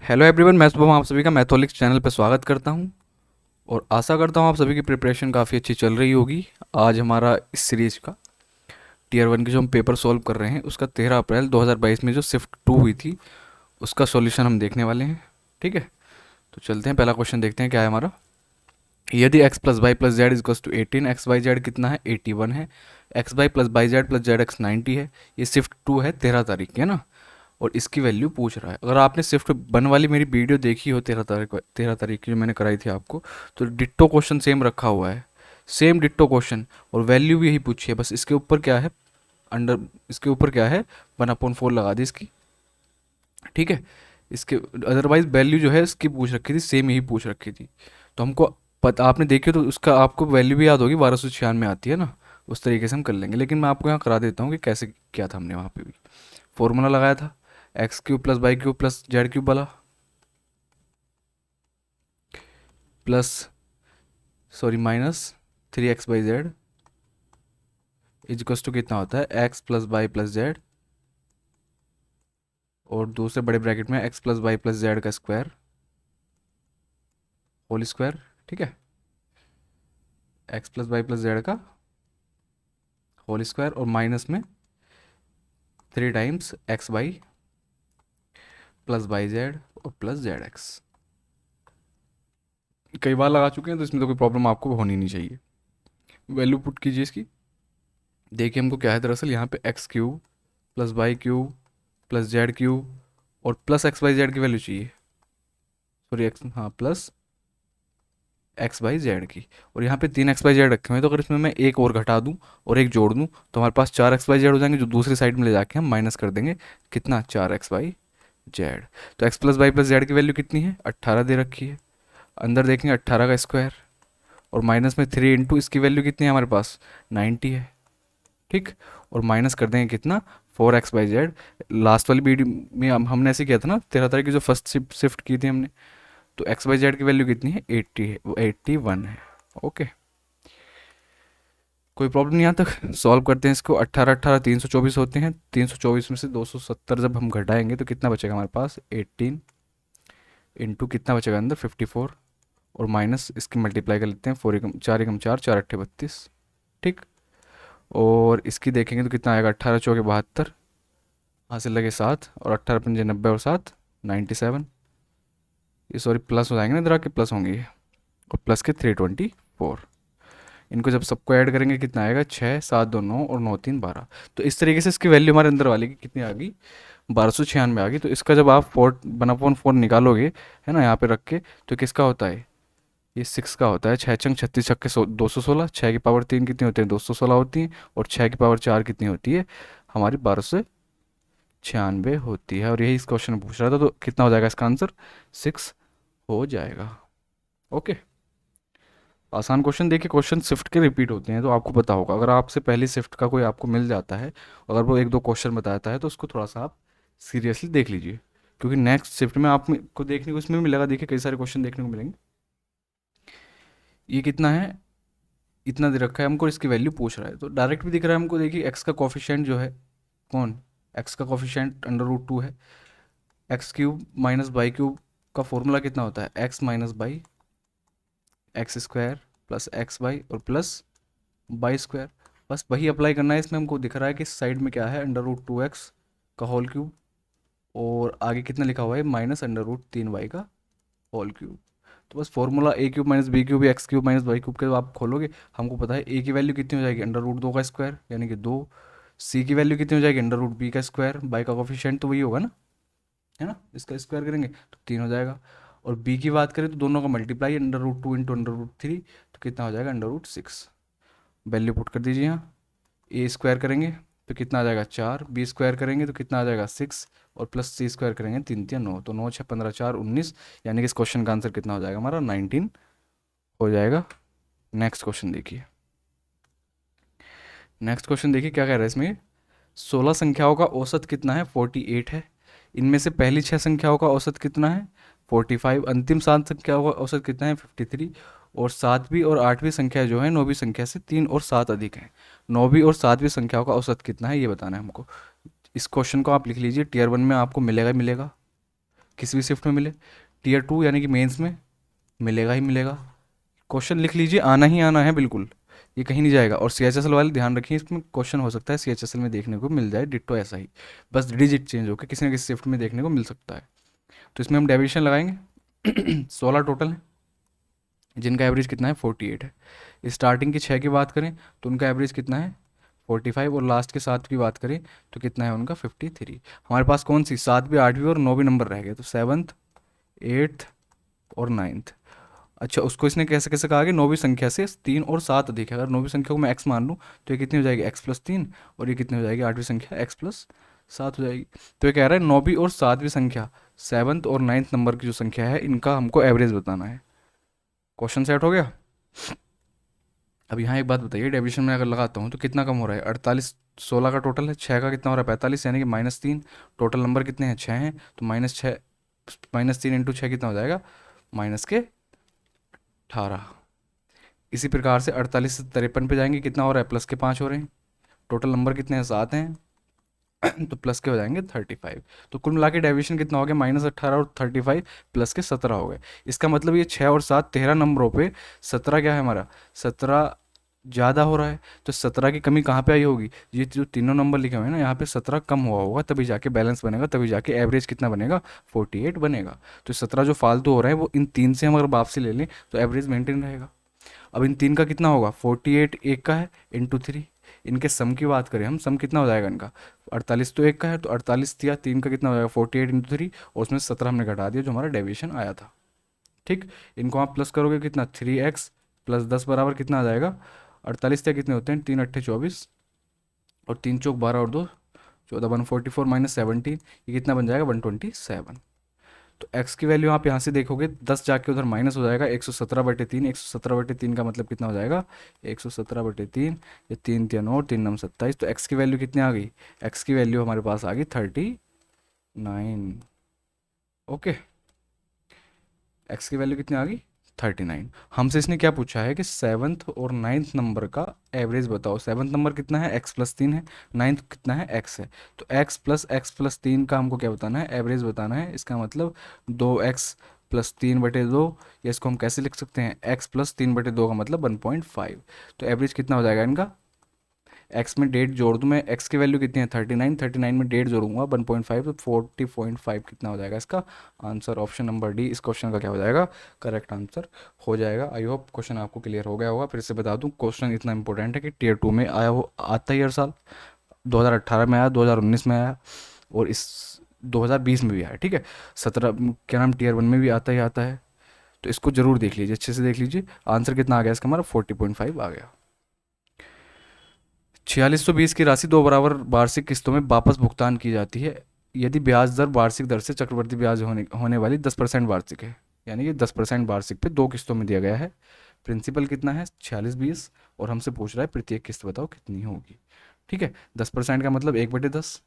Hello everyone, मैं शुभम आप सभी का मैथोलिक्स चैनल पर स्वागत करता हूं और आशा करता हूं आप सभी की प्रिपरेशन काफ़ी अच्छी चल रही होगी। आज हमारा इस सीरीज का टीयर वन की जो हम पेपर सॉल्व कर रहे हैं उसका 13 अप्रैल 2022 में जो शिफ्ट 2 हुई थी उसका सॉल्यूशन हम देखने वाले हैं। ठीक है, तो चलते हैं, पहला क्वेश्चन देखते हैं क्या है हमारा। यदि x plus Y plus z equals to 18, x y z कितना है 81 है, x Y plus y z plus Z x 90 है। ये शिफ्ट 2 है 13 तारीख की, है ना। और इसकी वैल्यू पूछ रहा है। अगर आपने शिफ्ट वन वाली मेरी वीडियो देखी हो 13 तारीख की जो मैंने कराई थी आपको, तो डिट्टो क्वेश्चन सेम रखा हुआ है, सेम डिट्टो क्वेश्चन, और वैल्यू भी यही पूछी है। बस इसके ऊपर क्या है, अंडर इसके ऊपर क्या है, 1/4 लगा दी इसकी। ठीक है, इसके अदरवाइज वैल्यू जो है इसकी पूछ रखी थी, सेम यही पूछ रखी थी। तो हमको पता, आपने देखी हो तो उसका आपको वैल्यू भी याद होगी, 1296 आती है ना। उस तरीके से हम कर लेंगे, लेकिन मैं आपको यहाँ करा देता हूँ कि कैसे किया था हमने वहाँ पे भी। फॉर्मूला लगाया था X cube plus Y cube plus Z cube वाला, plus sorry minus 3x/z equals to कितना होता है X plus Y plus Z, और दूसरे बड़े ब्रैकेट में X plus Y plus Z का स्क्वायर होल स्क्वायर। ठीक है, X plus Y plus Z का होल स्क्वायर, और माइनस में 3 times X Y plus Y Z और प्लस जेड एक्स। कई बार लगा चुके हैं तो इसमें तो कोई प्रॉब्लम आपको होनी नहीं चाहिए। वैल्यू पुट कीजिए इसकी। देखिए हमको क्या है, दरअसल यहाँ पे x cube plus Y cube plus Z cube और प्लस एक्स वाई जेड की वैल्यू चाहिए। सॉरी एक्स, हाँ, प्लस एक्स बाई जेड की। और यहाँ पे 3x/z रखे हुए हैं, तो अगर इसमें मैं एक और घटा दूँ और एक जोड़ दूँ तो हमारे पास 4x/z हो जाएंगे, जो दूसरी साइड में ले जाके हम माइनस कर देंगे। कितना, 4x/z। तो x plus Y plus z की वैल्यू कितनी है, 18 दे रखी है। अंदर देखेंगे 18 का स्क्वायर, और माइनस में 3 इंटू इसकी वैल्यू कितनी है हमारे पास, 90 है। ठीक, और माइनस कर देंगे कितना, 4x/z। लास्ट वाली वीडियो में हमने ऐसे किया था ना, 13 तारीख की जो फर्स्ट शिफ्ट की थी हमने, तो x/z की वैल्यू कितनी है, 80 है, वो 81 है। ओके, कोई प्रॉब्लम नहीं यहाँ तक। सॉल्व करते हैं इसको। 18 18 324 होते हैं, 324 में से 270 जब हम घटाएंगे तो कितना बचेगा हमारे पास, 18 इंटू कितना बचेगा अंदर, 54, और माइनस इसकी मल्टीप्लाई कर लेते हैं, 4 एकम 4 एकम 4, 4 अट्ठे 32। ठीक, और इसकी देखेंगे तो कितना आएगा, 18 चौके 72, हासिल लगे 7, और 18 पंजे 90 और 7 97। ये सॉरी प्लस हो जाएंगे ना, इधर आके प्लस होंगे ये, और प्लस के 324। इनको जब सबको ऐड करेंगे कितना आएगा, 6 7 2 9 और 9 3 12। तो इस तरीके से इसकी वैल्यू हमारे अंदर वाले की कितनी आ गई, 1296 आ गई। तो इसका जब आप 1/4 निकालोगे, है ना, यहाँ पे रख के, तो किसका होता है, ये 6 का होता है। 6 छंग 36 छक्के 216, 6 की पावर 3 कितनी होती है, 216 होती है, और 6 की पावर 4 कितनी होती है हमारी, 1296 होती है। और यही इस क्वेश्चन में पूछ रहा था, तो कितना हो जाएगा इसका आंसर, 6 हो जाएगा। ओके, आसान क्वेश्चन। देखिए क्वेश्चन शिफ्ट के रिपीट होते हैं तो आपको पता होगा। अगर आपसे पहली शिफ्ट का कोई आपको मिल जाता है, अगर वो एक दो क्वेश्चन बताता है, तो उसको थोड़ा सा आप सीरियसली देख लीजिए, क्योंकि नेक्स्ट शिफ्ट में आपको देखने को इसमें भी मिलेगा। देखिए कई सारे क्वेश्चन देखने को मिलेंगे। ये कितना है, इतना दे रखा है हमको, इसकी वैल्यू पूछ रहा है, तो डायरेक्ट भी दिख रहा है हमको। देखिए एक्स का कॉफिशिएंट जो है, कौन, एक्स का कॉफिशिएंट √2 है। X cube minus Y cube का फॉर्मूला कितना होता है, x minus y x square plus x y और प्लस बाई स्क्वायर। बस वही अप्लाई करना है इसमें। हमको दिख रहा है कि साइड में क्या है, √2x का होल क्यूब, और आगे कितना लिखा हुआ है, माइनस √3y का होल क्यूब। तो बस formula A cube minus B cube X cube minus Y cube के आप खोलोगे, हमको पता है ए की वैल्यू कितनी हो जाएगी, √2 का स्क्वायर यानी कि 2। सी की वैल्यू कितनी हो जाएगी, √b का स्क्वायर, बाई का कोफिशिएंट तो वही होगा ना, है ना, इसका स्क्वायर करेंगे तो 3 हो जाएगा। और बी की बात करें तो दोनों का मल्टीप्लाई, √2 इंटू √3, तो कितना हो जाएगा, √6। वैल्यू पुट कर दीजिए यहाँ। ए स्क्वायर करेंगे तो कितना आ जाएगा, 4, बी स्क्वायर करेंगे तो कितना आ जाएगा, 6, और प्लस सी स्क्वायर करेंगे 3 3 9, तो 9 6 15 4 19। यानी कि इस क्वेश्चन का आंसर कितना हो जाएगा हमारा, 19 हो जाएगा। नेक्स्ट क्वेश्चन देखिए। नेक्स्ट क्वेश्चन देखिए क्या कह रहा है इसमें, 16 संख्याओं का औसत कितना है, 48 है। इनमें से पहली 6 संख्याओं का औसत कितना है, 45। अंतिम 7 संख्याओं का औसत कितना है, 53। और सातवीं और आठवीं संख्या जो है नौवीं संख्या से 3 और 7 अधिक है। नौवीं और सातवीं संख्याओं का औसत कितना है ये बताना है हमको। इस क्वेश्चन को आप लिख लीजिए, टीयर वन में आपको मिलेगा ही मिलेगा। किसी भी शिफ्ट में मिले, टीयर 2 यानी कि मेंस में मिलेगा ही मिलेगा। क्वेश्चन लिख लीजिए, आना ही आना है बिल्कुल, ये कहीं नहीं जाएगा। और CHSL वाले ध्यान रखिए, इसमें क्वेश्चन हो सकता है CHSL में देखने को मिल जाए डिट्टो ऐसा ही, बस डिजिट चेंज होकर किसी न किसी शिफ्ट में देखने को मिल सकता है। तो इसमें हम डेविएशन लगाएंगे 16 टोटल है, जिनका एवरेज कितना है 48 है। स्टार्टिंग की 6 की बात करें तो उनका एवरेज कितना है 45, और लास्ट के 7 की बात करें तो कितना है उनका 53। हमारे पास कौन सी 7वीं 8वीं और 9वीं नंबर रह गए, तो 7th 8th और 9th। अच्छा, उसको इसने कैसे कैसे कहा कि 9वीं संख्या से 3 और 7 अधिक है। अगर 9वीं संख्या को मैं x मान लूँ तो ये कितनी हो जाएगी x+3, और ये कितनी हो जाएगी 8वीं संख्या x+7 हो जाएगी। तो ये कह रहा है 9वीं और 7वीं संख्या, 7th और 9th नंबर की जो संख्या है इनका हमको एवरेज बताना है। क्वेश्चन सेट हो गया। अब यहाँ एक बात बताइए, डेविएशन में अगर लगाता हूँ तो कितना कम हो रहा है 48, 16 का टोटल है, 6 का कितना हो रहा है 45, यानी कि -3। टोटल नंबर कितने हैं 6 हैं, तो -6 -3 इंटू 6 कितना हो जाएगा -18। इसी प्रकार से 48 से 53 पे जाएंगे, कितना हो रहा है +5 हो रहे हैं। टोटल नंबर कितने हैं 7 हैं तो प्लस के हो जाएंगे 35। तो कुल मिला के डेविएशन कितना हो गया -18 और 35 +17 हो गए। इसका मतलब ये 6 और 7 13 नंबरों पे 17 क्या है हमारा 17 ज़्यादा हो रहा है। तो 17 की कमी कहाँ पे आई होगी, ये जो तीनों नंबर लिखे हुए हैं ना यहाँ पे 17 कम हुआ होगा, तभी जाके बैलेंस बनेगा, तभी जाके एवरेज कितना बनेगा 48 बनेगा। तो 17 जो फालतू हो रहा है वो इन 3 से हम अगर वापसी ले लें तो एवरेज मेंटेन रहेगा। अब इन 3 का कितना होगा 48 एक का है इंटू 3। इनके सम की बात करें हम, सम कितना हो जाएगा इनका 48 तो एक का है, तो 48 या 3 का कितना हो जाएगा 48 × 3, और उसमें 17 हमने घटा दिया जो हमारा डेविएशन आया था। ठीक, इनको आप प्लस करोगे कितना 3x + 10 बराबर कितना आ जाएगा 48 या कितने होते हैं 3 8 24, और 3 चौक 12 और 2 14, 144 -17, ये कितना बन जाएगा 127। तो x की वैल्यू आप यहाँ से देखोगे 10 जाके उधर माइनस हो जाएगा 117/3। 117/3 का मतलब कितना हो जाएगा 117/3, ये 3 3 और 3 9 27। तो x की वैल्यू कितनी आ गई, x की वैल्यू हमारे पास आ गई 39। ओके, x की वैल्यू कितनी आ गई 39। हमसे इसने क्या पूछा है कि 7th और 9th नंबर का एवरेज बताओ। 7th नंबर कितना है x+3 है, 9th कितना है x है। तो x+3 का हमको क्या बताना है एवरेज बताना है। इसका मतलब 2x+3/2, या इसको हम कैसे लिख सकते हैं x+3/2 का मतलब 1.5। तो एवरेज कितना हो जाएगा इनका, एक्स में डेट जोड़ दूँ मैं, एक्स की वैल्यू कितनी है 39, 39 में डेट जोड़ूंगा 1.5, तो 40.5 कितना हो जाएगा इसका आंसर। ऑप्शन नंबर डी इस क्वेश्चन का क्या हो जाएगा करेक्ट आंसर हो जाएगा। आई होप क्वेश्चन आपको क्लियर हो गया होगा। फिर से बता दूं क्वेश्चन इतना इंपॉर्टेंट है कि टीयर 2 में आया हो, आता ही हर साल 2018 में आया, 2019 में आया, और इस 2020 में भी आया। ठीक है, 17 क्या नाम टीयर 1 में भी आता ही आता है। तो इसको जरूर देख लीजिए, अच्छे से देख लीजिए। आंसर कितना आ गया इसका हमारा 40.5 आ गया। 4620 की राशि 2 बराबर वार्षिक किस्तों में वापस भुगतान की जाती है यदि ब्याज दर वार्षिक दर से चक्रवृद्धि ब्याज होने वाली 10% वार्षिक है। यानी कि 10% वार्षिक पे 2 किस्तों में दिया गया है। प्रिंसिपल कितना है 4620, और हमसे पूछ रहा है प्रत्येक किस्त बताओ कितनी होगी। ठीक है, 10% का मतलब 1/10,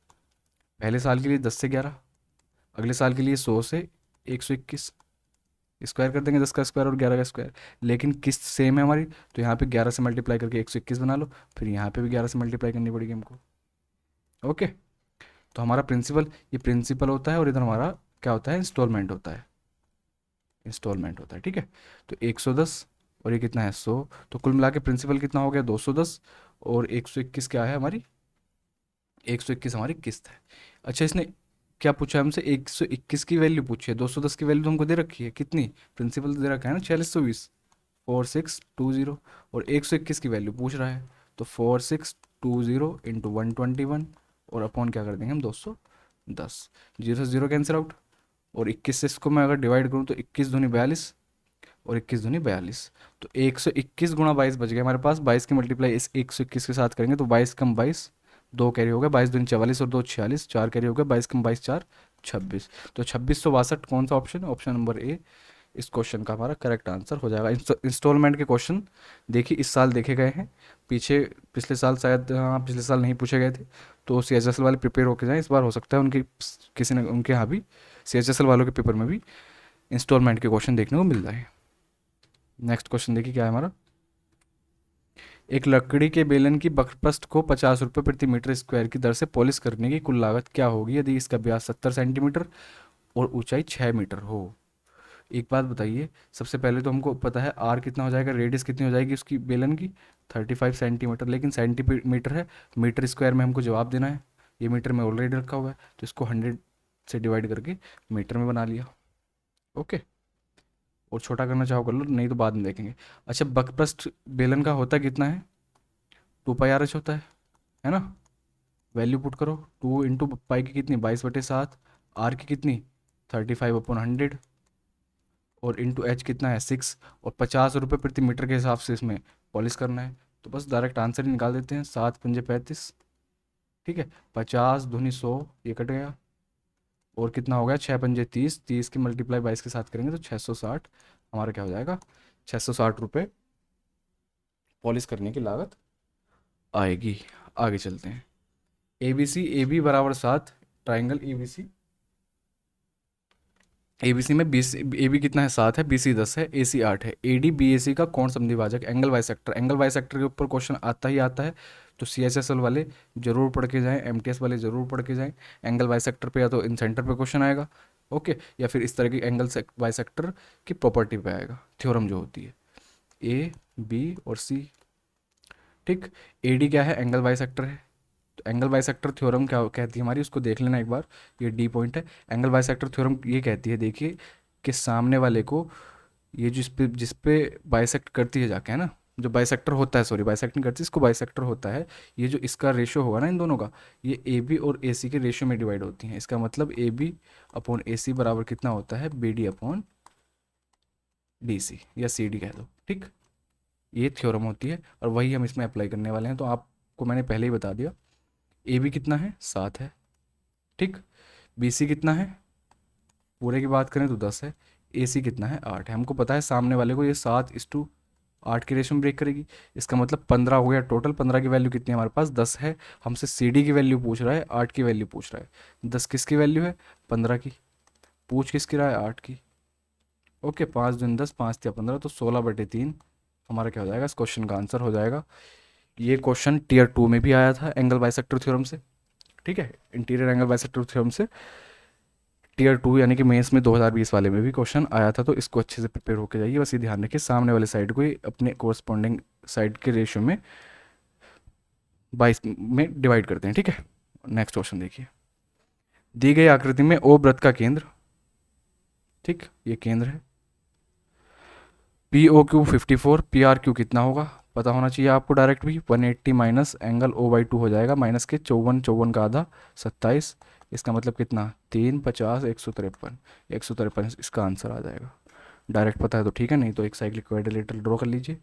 पहले साल के लिए 10 से 11, अगले साल के लिए 100 से 121, स्क्वायर कर देंगे 10 का स्क्वायर और 11 का स्क्वायर। लेकिन किस्त सेम है हमारी, तो यहाँ पे 11 से मल्टीप्लाई करके 121 बना लो, फिर यहाँ पे भी 11 से मल्टीप्लाई करनी पड़ेगी हमको। ओके, तो हमारा प्रिंसिपल, ये प्रिंसिपल होता है, और इधर हमारा क्या होता है इंस्टॉलमेंट होता है, इंस्टॉलमेंट होता है। ठीक है, तो 110 और ये कितना है 100, तो कुल मिला के प्रिंसिपल कितना हो गया 210, और 121 क्या है हमारी 121 हमारी किस्त है। अच्छा, इसने क्या पूछा है हमसे 121 की वैल्यू पूछी है, 210 की वैल्यू तो हमको दे रखी है कितनी, प्रिंसिपल दे रखा है ना 4620, 4620, और 121 की वैल्यू पूछ रहा है, तो 4620 इंटू 121, और अपॉन क्या कर देंगे हम 210। 0 से 0 कैंसिल आउट, और 21 से इसको मैं अगर डिवाइड करूँ तो 21 दूनी 42, और 21 दूनी 42, तो 121 गुणा 22 बच गया हमारे पास। 22 की मल्टीप्लाई इस 121 के साथ करेंगे तो 22 कम 22, 2 कैरी हो गया, 22 दूनी 44 और 2 46, 4 कैरी हो गया, 22 कम 22 4 26। तो 2662 कौन सा ऑप्शन है, ऑप्शन नंबर ए इस क्वेश्चन का हमारा करेक्ट आंसर हो जाएगा। इंस्टॉलमेंट के क्वेश्चन देखिए इस साल देखे गए हैं, पीछे पिछले साल शायद, हाँ पिछले साल नहीं पूछे गए थे। तो CHSL वाले प्रिपेयर होके जाएं, इस बार हो सकता है उनकी किसी ने उनके यहाँ भी CHSL वालों के पेपर में भी इंस्टॉलमेंट के क्वेश्चन देखने को मिल रहे हैं। नेक्स्ट क्वेश्चन देखिए क्या है हमारा, एक लकड़ी के बेलन की बकपस्ट को 50 रुपये प्रति मीटर स्क्वायर की दर से पॉलिश करने की कुल लागत क्या होगी यदि इसका व्यास 70 सेंटीमीटर और ऊंचाई 6 मीटर हो। एक बात बताइए, सबसे पहले तो हमको पता है आर कितना हो जाएगा, रेडियस कितनी हो जाएगी उसकी बेलन की, 35 सेंटीमीटर, लेकिन सेंटीमीटर है, मीटर स्क्वायर में हमको जवाब देना है। ये मीटर में ऑलरेडी रखा हुआ है, तो इसको 100 से डिवाइड करके मीटर में बना लिया। ओके, और छोटा करना चाहो कर लो, नहीं तो बाद में देखेंगे। अच्छा, बकप्रस्थ बेलन का होता कितना है, 2 पाई RH होता है ना। वैल्यू पुट करो, 2 × पाई की कितनी, 22/7, आर की कितनी 35/100, और इंटू एच कितना है 6, और 50 रुपये प्रति मीटर के हिसाब से इसमें पॉलिश करना है। तो बस डायरेक्ट आंसर ही निकाल देते हैं, 7×5 = 35। ठीक है, 50×100 ये कट गया, और कितना हो गया 6×5 = 30, 30 की मल्टीप्लाई 22 के साथ करेंगे तो 660 हमारा क्या हो जाएगा, 660 रुपये पॉलिश करने की लागत आएगी। आगे चलते हैं। ABC AB बराबर 7, ट्राइंगल ABC में AB कितना है 7 है, BC 10 है, AC 8 है। AD BAC का कौन समद्विभाजक, एंगल बाइसेक्टर। एंगल बाइसेक्टर के ऊपर क्वेश्चन आता ही आता है, तो CHSL वाले जरूर पढ़ के जाएं, MTS वाले जरूर पढ़ के जाएं। एंगल बाइसेक्टर पे या तो इन सेंटर पे क्वेश्चन आएगा, ओके, या फिर इस तरह की एंगल बाइसेक्टर की प्रॉपर्टी पे आएगा, थ्योरम जो होती है A B और C। ठीक, AD क्या है, एंगल बाइसेक्टर है। तो एंगल बाइसेक्टर थ्योरम क्या कहती है हमारी, उसको देख लेना एक बार, ये डी पॉइंट है। एंगल बाइसेक्टर थ्योरम ये कहती है, देखिए, कि सामने वाले को, ये जिस पे बाइसेक्ट करती है जाके, है ना, जो बाइसेक्टर होता है, सॉरी बाइसेक्ट नहीं करती, इसको बाइसेक्टर होता है, ये जो इसका रेशियो होगा ना इन दोनों का, ये ए बी और ए सी के रेशियो में डिवाइड होती हैं। इसका मतलब ए बी अपॉन ए सी बराबर कितना होता है, B D upon D C, या सी डी कह दो। ठीक, ये थ्योरम होती है, और वही हम इसमें अप्लाई करने वाले हैं। तो आपको मैंने पहले ही बता दिया, ए बी कितना है 7 है, ठीक, बी सी कितना है, पूरे की बात करें तो 10 है, ए सी कितना है 8 है। हमको पता है सामने वाले को ये 7:8 की रेशो में ब्रेक करेगी। इसका मतलब 15 हो गया टोटल। 15 की वैल्यू कितनी है हमारे पास, 10 है। हमसे सी डी की वैल्यू पूछ रहा है, 8 की वैल्यू पूछ रहा है। 10 किसकी वैल्यू है, 15 की। पूछ किसकी रहा है, 8 की। ओके, 5 दूनी 10, 5 या 15, तो 16/3 हमारा क्या हो जाएगा, इस क्वेश्चन का आंसर हो जाएगा। ये क्वेश्चन टीयर 2 में भी आया था एंगल बाइसेक्टर थ्योरम से, ठीक है, इंटीरियर एंगल बाइसेक्टर थ्योरम से। टीयर 2 यानी कि मेंस में 2020 वाले में भी क्वेश्चन आया था, तो इसको अच्छे से प्रिपेयर होकर जाइए। बस ये ध्यान रखिए, सामने वाले साइड को ही अपने कोरस्पॉन्डिंग साइड के रेशियो में 22 में डिवाइड करते हैं, ठीक है। नेक्स्ट क्वेश्चन देखिए, दी गई आकृति में ओ वृत्त का केंद्र, ठीक, ये केंद्र है। POQ 54, PRQ कितना होगा पता होना चाहिए आपको डायरेक्ट भी, 180 माइनस एंगल O/2 हो जाएगा, माइनस के 54, 54 का आधा 27, इसका मतलब कितना 3, 50, 153, 153 इसका आंसर आ जाएगा। डायरेक्ट पता है तो ठीक है, नहीं तो एक साइक्लिक क्वाड्रिलेटरल ड्रॉ कर लीजिए,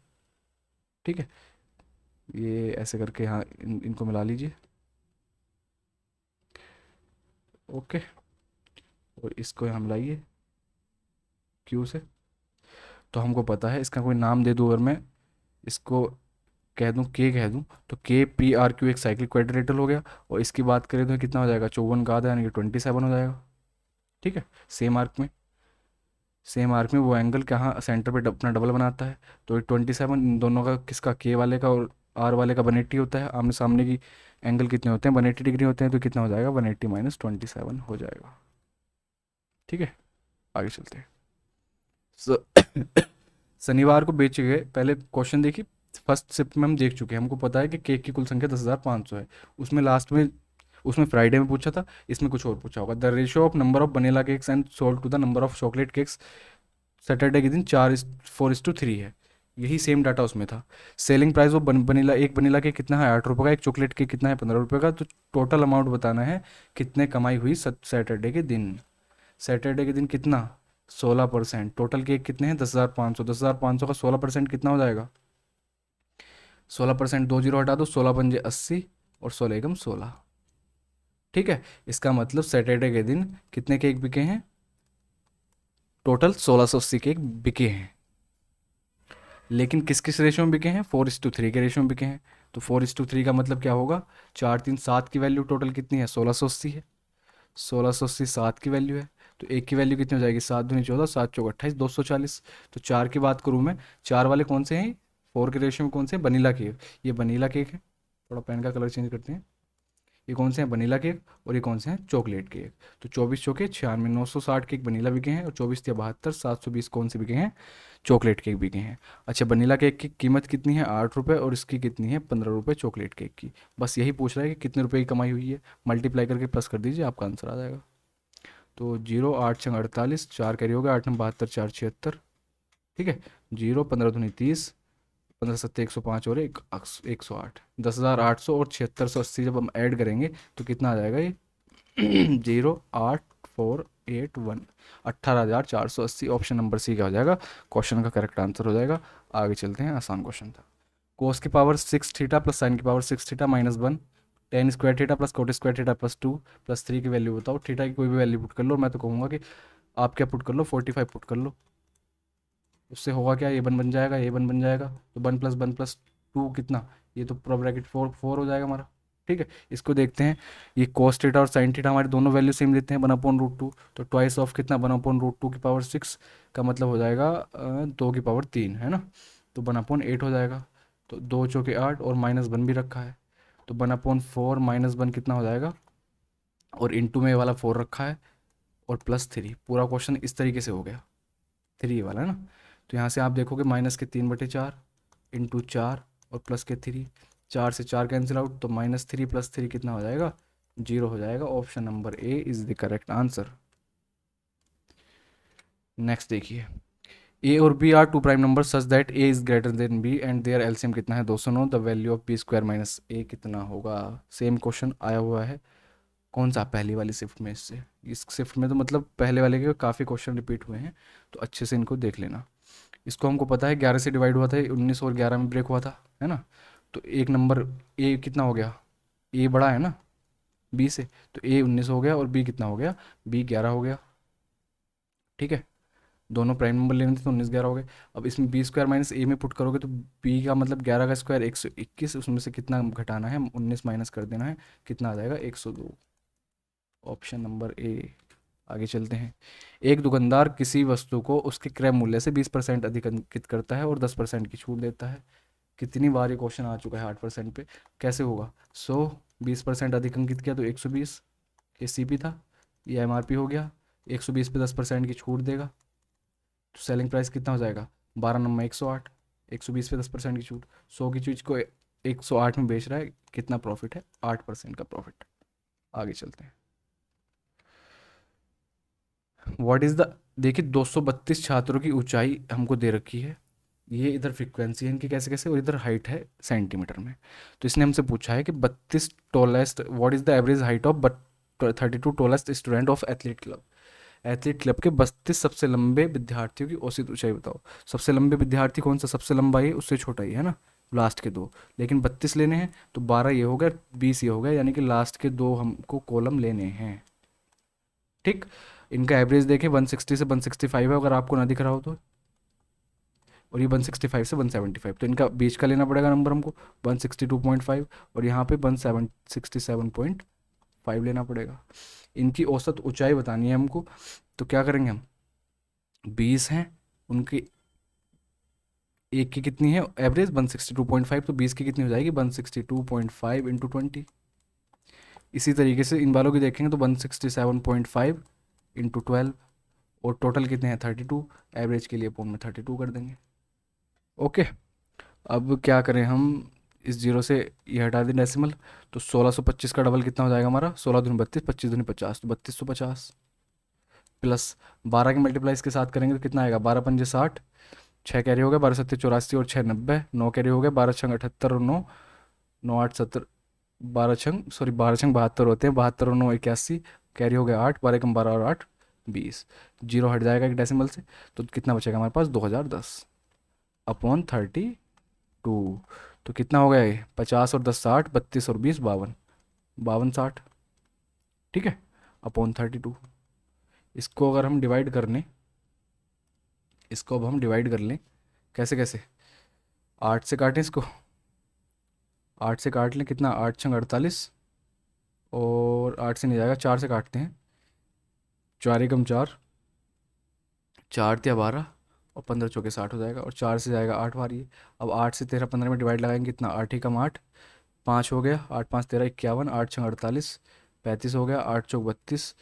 ठीक है। ये ऐसे करके यहाँ इनको मिला लीजिए, ओके, और इसको यहाँ मिलाइए Q से। तो हमको पता है, इसका कोई नाम दे दूँ अगर मैं इसको कह दूं, के कह दूं, तो KPRQ एक साइक्लिक क्वाड्रिलेटरल हो गया। और इसकी बात करें तो कितना हो जाएगा, 54 का आधा यानी कि 27 हो जाएगा, ठीक है। सेम आर्क में वो एंगल कहाँ सेंटर पे अपना डबल बनाता है, तो 27 इन दोनों का, किसका, के वाले का और आर वाले का 180 होता है। आमने सामने की एंगल कितने होते हैं, 180 डिग्री होते हैं, तो कितना हो जाएगा 180 माइनस 27 हो जाएगा, ठीक है। आगे चलते हैं। शनिवार को बेचे गए, पहले क्वेश्चन देखिए, फर्स्ट शिफ्ट में हम देख चुके हैं, हमको पता है कि केक की कुल संख्या 10,500 है। उसमें लास्ट में, उसमें फ्राइडे में पूछा था, इसमें कुछ और पूछा होगा। The ratio of number of vanilla cakes and sold to the number of chocolate cakes Saturday के दिन 4:4:3 है। यही सेम डाटा उसमें था। सेलिंग प्राइस ऑफ वनीला, एक वनीला केक कितना है 8 रुपये का, एक चॉकलेट केक कितना है 15 रुपये का। तो टोटल अमाउंट बताना है कितने कमाई हुई सैटरडे के दिन। सैटरडे के दिन कितना, 16%। टोटल केक कितने हैं 10,500, 10,500 का 16% कितना हो जाएगा, 16%, 2 जीरो हटा दो, 16×5 = 80 और 16 × 16, ठीक है। इसका मतलब सैटरडे के दिन कितने केक बिके हैं, टोटल 1680 केक बिके हैं। लेकिन किस किस रेशो में बिके हैं, 4:3 के रेशो में बिके हैं। तो 4:3 का मतलब क्या होगा, 4, 3, 7 की वैल्यू टोटल कितनी है 1680 है, 1680 7 की वैल्यू है। तो एक की वैल्यू कितनी हो जाएगी, 7 दूनी 14, 7 चौक 28, 240। तो 4 की बात करूँ मैं, 4 वाले कौन से हैं, 4 के रेशियो में कौन से, वनीला केक, ये वनीला केक है। थोड़ा पेन का कलर चेंज करते हैं, ये कौन से हैं, वनीला केक, और ये कौन से हैं, चॉकलेट केक। तो 24 चौके 96, 960 केक वनीला बिके हैं, और 24 या 72, 720 कौन से बिके हैं, चॉकलेट केक बिके हैं। अच्छा, वनीला केक की कीमत कितनी है, 8 रुपये, और इसकी कितनी है, 15 रुपये चॉकलेट केक की। बस यही पूछ रहा है कि कितने रुपए की कमाई हुई है, मल्टीप्लाई करके प्लस कर दीजिए, आपका आंसर आ जाएगा। तो 0, 8 छंग 48, 4 कैरी हो गया, 8 नंबर 72, 4 76, ठीक है। 0, 15 दूनी 30, 15 सत्ते 105, और 108, 10,800 और 7680 जब हम ऐड करेंगे तो कितना आ जाएगा ये 08481, 18,480। ऑप्शन नंबर सी क्या हो जाएगा, क्वेश्चन का करेक्ट आंसर हो जाएगा। आगे चलते हैं, आसान क्वेश्चन था। कोस की पावर 6 थीटा प्लस साइन की power 6 theta minus 1, ten square theta plus coat square theta plus 2 plus 3 की वैल्यू बताओ। थीटा की कोई भी वैल्यू पुट कर लो, मैं तो कहूँगा कि आप क्या पुट कर लो, 45 पुट कर लो। उससे होगा क्या, ये वन बन जाएगा, ये वन बन जाएगा, तो 1 + 1 + 2 कितना, ये तो पूरा ब्रैकेट 4 हो जाएगा हमारा। ठीक है, इसको देखते हैं। ये cos थीटा और sin थीटा हमारे दोनों वैल्यू सेम लेते हैं, 1/√2, तो ट्वाइस ऑफ कितना, 1/√2 की पावर 6 का मतलब हो जाएगा 2 की पावर 3, है ना। तो 1/8 हो जाएगा। तो 2 चौके 8, और -1 भी रखा है, तो 1/4 -1 कितना हो जाएगा, और इंटू में ये वाला 4 रखा है, और +3। पूरा क्वेश्चन इस तरीके से हो गया, 3 वाला है ना। तो यहाँ से आप देखोगे -3/4 इंटू 4 और +3, 4 से 4 कैंसिल आउट, तो -3 + 3 कितना हो जाएगा, 0 हो जाएगा। Option number A is the correct answer. Next देखिए, ए और B are two prime number such that A is greater than B and their LCM कितना है, 209। The value of B square minus A कितना होगा। Same question आया हुआ है, कौन सा, पहली वाली शिफ्ट में। इससे इस शिफ्ट में तो मतलब पहले वाले के काफ़ी क्वेश्चन रिपीट हुए हैं, तो अच्छे से इनको देख लेना। इसको हमको पता है 11 से डिवाइड हुआ था, 19 और 11 में ब्रेक हुआ था, है ना। तो एक नंबर ए कितना हो गया, ए बड़ा है ना बी से, तो ए 19 हो गया, और बी कितना हो गया, बी 11 हो गया। ठीक है, दोनों प्राइम नंबर लेने थे तो 19 11 हो गए। अब इसमें बी स्क्वायर माइनस ए में पुट करोगे तो बी का मतलब 11 का स्क्वायर 121, उसमें से कितना घटाना है, 19 माइनस कर देना है, कितना आ जाएगा, 102। ऑप्शन नंबर ए। आगे चलते हैं। एक दुकानदार किसी वस्तु को उसके क्रय मूल्य से 20% अधिक अंकित करता है और 10% की छूट देता है। कितनी बार ये क्वेश्चन आ चुका है 8% पे, कैसे होगा। 20% अधिक अंकित किया तो 120, ये सीपी था, ये एमआरपी हो गया, 120 पे 10% की छूट देगा, तो सेलिंग प्राइस कितना हो जाएगा, 12 नंबर 108, 120 पे 10% की छूट, 100 की चीज़ को 108 में बेच रहा है, कितना प्रॉफिट है, 8% का प्रॉफिट। आगे चलते हैं। व्हाट इज़ द, देखिए 232 छात्रों की ऊंचाई हमको दे रखी है, ये इधर फ्रीक्वेंसी है इनकी कैसे कैसे, और इधर हाइट है सेंटीमीटर में। तो इसने हमसे पूछा है कि 32 tallest, what is the average height of 32 tallest student of athlete club. Athlete club के 32 सबसे लंबे विद्यार्थियों की औसत ऊंचाई बताओ। सबसे लंबे विद्यार्थी कौन सा, सबसे लंबा ये, उससे छोटा ही है ना, लास्ट के दो। लेकिन 32 लेने हैं तो 12 ये हो गया, 20 ये हो गया, यानी कि लास्ट के दो हमको कॉलम लेने हैं। ठीक, इनका एवरेज देखें 160 से 165 है, अगर आपको ना दिख रहा हो तो, और ये 165 से 175, तो इनका बीच का लेना पड़ेगा नंबर हमको 162.5, और यहाँ पे 167.5 लेना पड़ेगा। इनकी औसत ऊंचाई बतानी है हमको, तो क्या करेंगे हम, 20 हैं उनकी, एक की कितनी है एवरेज 162.5, तो 20 की कितनी हो जाएगी 162.5 इंटू 20। इसी तरीके से इन वालों की देखेंगे तो 167.5 इंटू 12, और टोटल कितने हैं 32, एवरेज के लिए अपोन में 32 कर देंगे। ओके, अब क्या करें हम, इस जीरो से ये हटा दें डेसिमल, तो 1625 का डबल कितना हो जाएगा हमारा, 16 दूनी 32, 25 दूनी 50, तो 3250, प्लस 12 के मल्टीप्लाई इसके साथ करेंगे तो कितना आएगा, 12×5 = 60, 6 कैरी हो गया, 12×7 = 84 और 6 90, 9 कैरी हो गया, 12×6 = 78 और 9 9 8 70, 12×6 72 होते हैं, 72 और 9 81, कैरी हो गया 8, 12 कम 12 और 8 20, जीरो हट जाएगा एक डेसिमल से, तो कितना बचेगा हमारे पास 2010 अपॉन 32। तो कितना हो गया ये, 50 और 10 60, 32 और 20 52, 52 60, ठीक है, अपॉन 32। इसको अगर हम डिवाइड कर लें, इसको अब हम डिवाइड कर लें, कैसे कैसे, 8 से काटें इसको, 8 से काट लें, कितना 8×6 = 48, और 8 से नहीं जाएगा, 4 से काटते हैं, 4 एकम 4, 4 या 12, और 15 चौके 60 हो जाएगा, और 4 से जाएगा 8 बार ये। अब 8 से 13 15 में डिवाइड लगाएंगे, कितना 8 एकम 8, 5 हो गया, 8 5 13 51, 8 6 48, 35 हो गया, 8 चौक 32,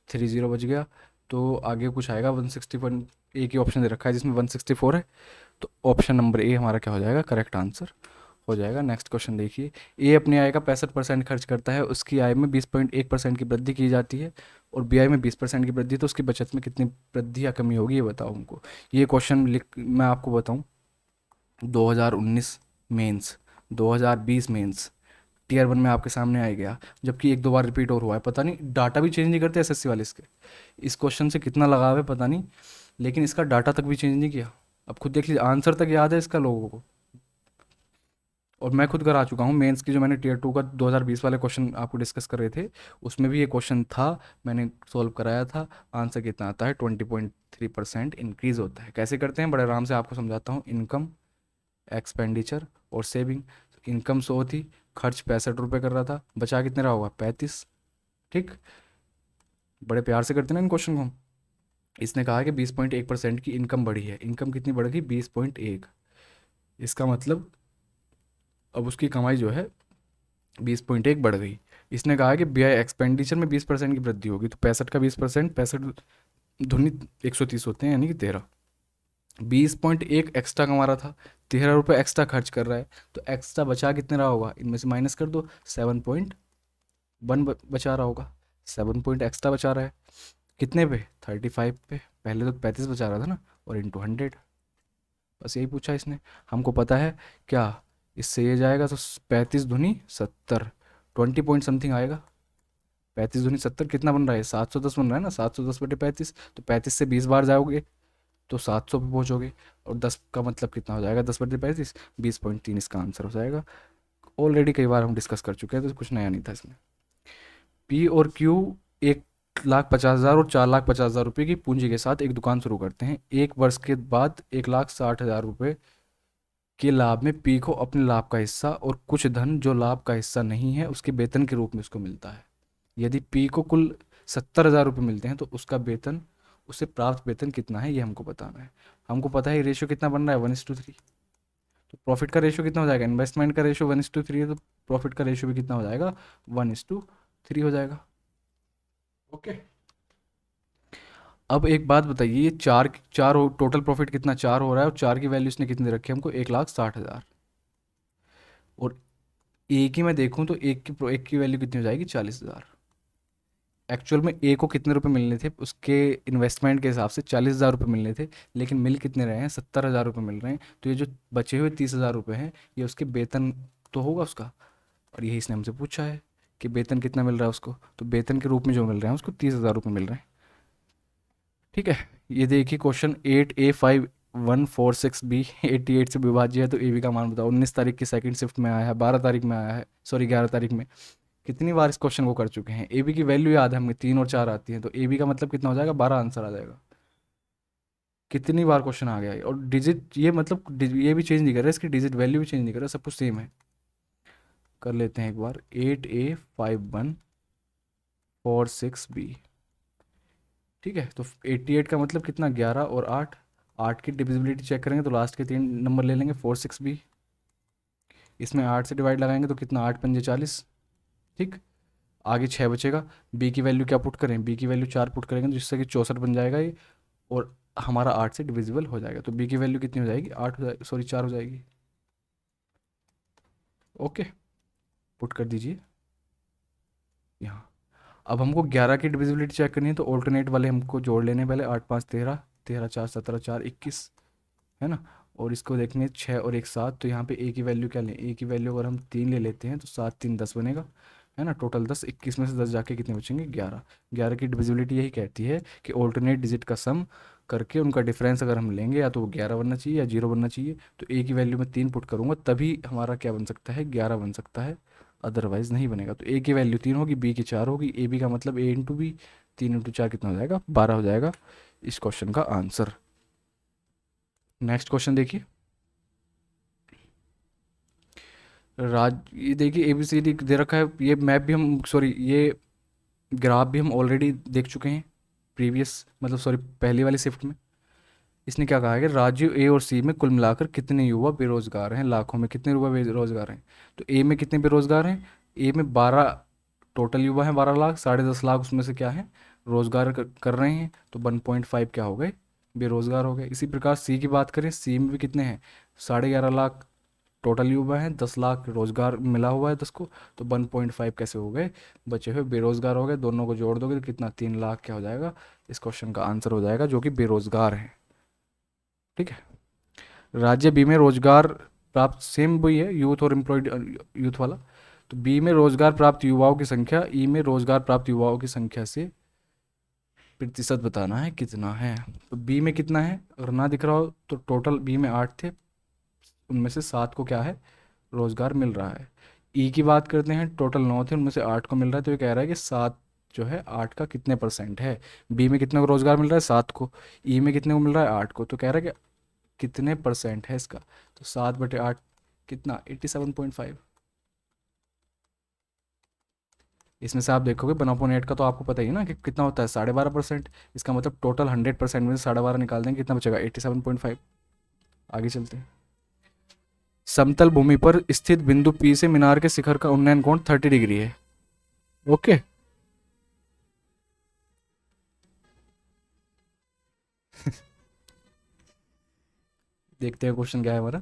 30 बच गया। तो आगे कुछ आएगा 161, एक ही ऑप्शन दे रखा है जिसमें 164 है, तो ऑप्शन नंबर ए हमारा क्या हो जाएगा, करेक्ट आंसर हो जाएगा। नेक्स्ट क्वेश्चन देखिए, ए अपनी आय का 65% खर्च करता है, उसकी आय में 20.1% की वृद्धि की जाती है, और बी आई में 20% की वृद्धि, तो उसकी बचत में कितनी वृद्धि या कमी होगी ये बताओ हमको। ये क्वेश्चन लिख मैं आपको बताऊं, 2019 मेंस, 2020 मेंस, टीयर वन में आपके सामने आ गया, जबकि एक दो बार रिपीट और हुआ है, पता नहीं डाटा भी चेंज नहीं करते एसएससी वाले इसके। इस क्वेश्चन से कितना लगाव है पता नहीं, लेकिन इसका डाटा तक भी चेंज नहीं किया। अब खुद देख लीजिए, आंसर तक याद है इसका लोगों को, और मैं खुद करा चुका हूँ मेंस की, जो मैंने टीयर टू का 2020 वाले क्वेश्चन आपको डिस्कस कर रहे थे, उसमें भी ये क्वेश्चन था, मैंने सॉल्व कराया था। आंसर कितना आता है, 20.3% इंक्रीज होता है। कैसे करते हैं, बड़े आराम से आपको समझाता हूँ। इनकम, एक्सपेंडिचर और सेविंग। इनकम 100 थी, खर्च 65 रुपये कर रहा था, बचा कितने रहा होगा, 35। ठीक, बड़े प्यार से करते हैं ना इन क्वेश्चन को हम। इसने कहा कि 20.1% की इनकम बढ़ी है, इनकम कितनी बढ़ गई, 20.1। इसका मतलब अब उसकी कमाई जो है 20.1 बढ़ गई। इसने कहा कि बी आई एक्सपेंडिचर में 20% की वृद्धि होगी, तो 65 का 20%, 65 धुनी 130 होते हैं, यानी कि 13। 20.1 एक्स्ट्रा कमा रहा था, 13 रुपये एक्स्ट्रा खर्च कर रहा है, तो एक्स्ट्रा बचा कितने रहा होगा, इनमें से माइनस कर दो, 7.1 बचा रहा होगा। 7 पॉइंट एक्स्ट्रा बचा रहा है, कितने पे, 35 पे, पहले तो 35 बचा रहा था ना, और इंटू 100। बस यही पूछा इसने, हमको पता है क्या, इससे ये जाएगा तो 35 दूनी 70, 20 पॉइंट समथिंग आएगा। 35 दूनी 70 कितना बन रहा है, 710 बन रहा है ना, 710/35, तो 35 से 20 बार जाओगे तो 700 पे पहुँचोगे, और 10 का मतलब कितना हो जाएगा, 10/35, 20.3 इसका आंसर हो जाएगा। ऑलरेडी कई बार हम डिस्कस कर चुके हैं, तो कुछ नया नहीं था इसमें। पी और क्यू 1,50,000 और 4,50,000 रुपये की पूंजी के साथ एक दुकान शुरू करते हैं। एक वर्ष के बाद 1,60,000 रुपये के लाभ में पी को अपने लाभ का हिस्सा और कुछ धन जो लाभ का हिस्सा नहीं है उसके वेतन के रूप में उसको मिलता है। यदि पी को कुल 70,000 रुपये मिलते हैं, तो उसका वेतन, उससे प्राप्त वेतन कितना है, ये हमको बताना है। हमको पता है रेशियो कितना बन रहा है, 1:3। तो प्रॉफिट का रेशियो कितना हो जाएगा, इन्वेस्टमेंट का रेशियो 1:3 है, तो प्रॉफिट का रेशियो भी कितना हो जाएगा, 1:3 हो जाएगा। ओके। अब एक बात बताइए, ये चार चार टोटल प्रॉफिट कितना, 4 हो रहा है, और 4 की वैल्यू इसने कितनी रखी है हमको, 1,60,000। और ए की मैं देखूं तो एक की वैल्यू कितनी हो जाएगी, 40,000। एक्चुअल में ए को कितने रुपए मिलने थे, उसके इन्वेस्टमेंट के हिसाब से 40,000 रुपये मिलने थे, लेकिन मिल कितने रहे हैं, 70,000 रुपये मिल रहे हैं। तो ये जो बचे हुए 30,000 रुपये हैं, ये उसके वेतन तो होगा उसका, और यही इसने हमसे पूछा है कि वेतन कितना मिल रहा है उसको, तो वेतन के रूप में जो मिल रहे हैं उसको 30,000 रुपये मिल रहे हैं। ठीक है, ये देखिए क्वेश्चन 8A5146B 88 से विभाज्य है, तो ए बी का मान बताओ। 19 तारीख की सेकंड शिफ्ट में आया है, 12 तारीख में आया है, सॉरी 11 तारीख में। कितनी बार इस क्वेश्चन को कर चुके हैं, ए बी की वैल्यू याद है हमें, 3 और 4 आती है, तो ए बी का मतलब कितना हो जाएगा, 12 आंसर आ जाएगा। कितनी बार क्वेश्चन आ गया है, और डिजिट ये मतलब ये भी चेंज नहीं कर रहा, इसकी डिजिट वैल्यू भी चेंज नहीं कर रहा, सब कुछ सेम है। कर लेते हैं एक बार, 8A5146B। ठीक है, तो 88 का मतलब कितना, 11 और 8, 8 की डिविजिबिलिटी चेक करेंगे तो लास्ट के 3 नंबर ले लेंगे, 46B। इसमें 8 से डिवाइड लगाएंगे तो कितना, 8×5 = 40। ठीक, आगे 6 बचेगा। बी की वैल्यू क्या पुट करें, बी की वैल्यू 4 पुट करेंगे, तो जिससे कि 64 बन जाएगा ये, और हमारा 8 से डिविजिबल हो जाएगा, तो बी की वैल्यू कितनी हो जाएगी, 8 हो जाएगी, सॉरी 4 हो जाएगी। ओके, पुट कर दीजिए यहाँ। अब हमको 11 की डिविजिबिलिटी चेक करनी है, तो ऑल्टरनेट वाले हमको जोड़ लेने हैं पहले, 8×5 = 13, 13×4 = 17, 4×21, है ना। और इसको देखेंगे 6 और 1 7, तो यहाँ पे ए की वैल्यू क्या लें, ए की वैल्यू अगर हम 3 ले लेते हैं तो 7×3 = 10 बनेगा, है ना। टोटल 10, 21 में से 10 जाके कितने बचेंगे, 11। 11 की डिविजिबिलिटी यही कहती है कि ऑल्टरनेट डिजिट का सम करके उनका डिफरेंस अगर हम लेंगे, या तो वो 11 बनना चाहिए या 0 बनना चाहिए। तो ए की वैल्यू में 3 पुट करूँगा, तभी हमारा क्या बन सकता है, 11 बन सकता है, अदरवाइज नहीं बनेगा। तो ए की वैल्यू 3 होगी, बी की 4 होगी, ए बी का मतलब A×B, 3×4 कितना हो जाएगा, 12 हो जाएगा इस क्वेश्चन का आंसर। नेक्स्ट क्वेश्चन देखिए, ये देखिए ABCD दे रखा है, ये मैप भी हम, सॉरी ये ग्राफ भी हम ऑलरेडी देख चुके हैं प्रीवियस, मतलब सॉरी पहली वाली शिफ्ट में। इसने क्या कहा है कि राज्य ए और सी में कुल मिलाकर कितने युवा बेरोजगार हैं, लाखों में कितने युवा बेरोजगार हैं। तो ए में कितने बेरोजगार हैं, ए में 12 टोटल युवा हैं, 12 लाख, 10.5 लाख उसमें से क्या है, रोजगार कर रहे हैं, तो 1.5 क्या हो गए, बेरोजगार हो गए। इसी प्रकार सी की बात करें, सी में भी कितने हैं, 11.5 लाख टोटल युवा हैं, 10 लाख रोजगार मिला हुआ है 10 को, तो 1.5 कैसे हो गए, बचे हुए बेरोजगार हो गए। दोनों को जोड़ दोगे तो कितना, 3 लाख क्या हो जाएगा, इस क्वेश्चन का आंसर हो जाएगा, जो कि बेरोजगार है। ठीक है। राज्य बी में रोजगार प्राप्त, सेम वही है, यूथ और एम्प्लॉयड, यूथ वाला। तो बी में रोजगार प्राप्त युवाओं की संख्या, ई में रोजगार प्राप्त युवाओं की संख्या से प्रतिशत बताना है कितना है। तो बी में कितना है, अगर ना दिख रहा हो तो टोटल बी में 8 थे, उनमें से 7 को क्या है, रोजगार मिल रहा है। ई की बात करते हैं, टोटल 9 थे, उनमें से 8 को मिल रहा है, तो ये कह रहा है कि 7 जो है 8 का कितने परसेंट है। बी में कितने को रोजगार मिल रहा है, 7 को। ई में कितने को मिल रहा है, 8 को। तो कह रहा है कि कितने परसेंट है इसका, तो 7/8 कितना, 87.5। इसमें से आप देखोगे 1/8 का तो आपको पता ही है ना कि कितना होता है, 12.5%। इसका मतलब टोटल 100% में से 12.5 निकाल देंगे, कितना बचेगा, 87.5। आगे चलते हैं। समतल भूमि पर स्थित बिंदु पी से मीनार के शिखर का उन्नयन कोण 30 डिग्री है। ओके। देखते हैं क्वेश्चन क्या है हमारा।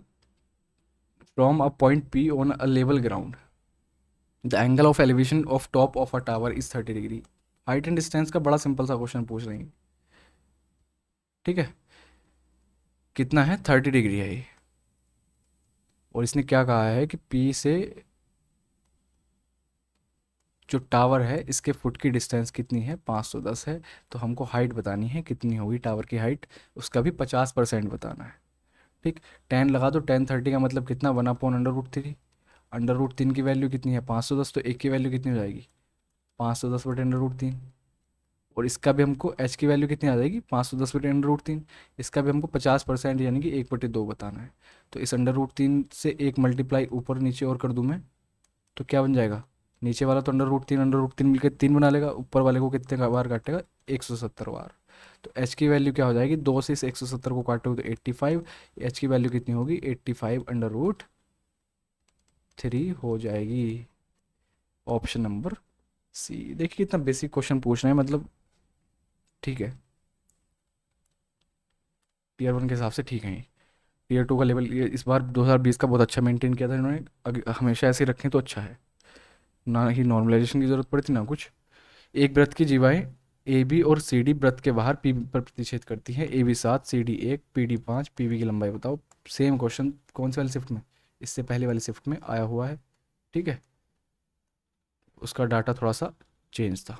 From a point P on a level ground the angle of elevation of top of a tower is 30 degree. Height and distance का बड़ा सिंपल सा क्वेश्चन पूछ रहे हैं। ठीक है। कितना है, 30 डिग्री है ये। और इसने क्या कहा है कि पी से जो टावर है इसके फुट की डिस्टेंस कितनी है, 510 है। तो हमको हाइट बतानी है कितनी होगी टावर की हाइट, उसका भी 50% बताना है। ठीक। 10 लगा दो, 10/30 का मतलब कितना, 1/√3। √3 की वैल्यू कितनी है, 510, तो एक की वैल्यू कितनी हो जाएगी, 510/√3। और इसका भी हमको एच की वैल्यू कितनी आ जाएगी, 510/√3। इसका भी हमको 50% यानी कि 1/2 बताना है। तो इस √3 से एक मल्टीप्लाई ऊपर नीचे और कर दूँ मैं, तो क्या बन जाएगा, नीचे वाला तो √3 मिलकर 3 बना लेगा, ऊपर वाले को कितने का बार काटेगा, 170 बार। तो एच की वैल्यू क्या हो जाएगी, 2 से इस 170 को काटोगे तो 85। एच की वैल्यू कितनी होगी, 85/√3 हो जाएगी। Option number C. देखिए कितना बेसिक क्वेश्चन पूछ रहे हैं, मतलब ठीक है, टीयर 1 के हिसाब से ठीक है ये। टीयर 2 का लेवल ये इस बार 2020 का बहुत अच्छा मेंटेन किया था इन्होंने, हमेशा ऐसे रखें तो अच्छा है, ना ही नॉर्मलाइजेशन की जरूरत पड़ी थी ना कुछ। एक वृत्त की जीवाएं ए बी और सी डी वृत्त के बाहर पी पर प्रतिच्छेद करती हैं, A B 7, C D 1, P D 5, P B की लंबाई बताओ। सेम क्वेश्चन कौन से वाली शिफ्ट में, इससे पहले वाली शिफ्ट में आया हुआ है। ठीक है। उसका डाटा थोड़ा सा चेंज था।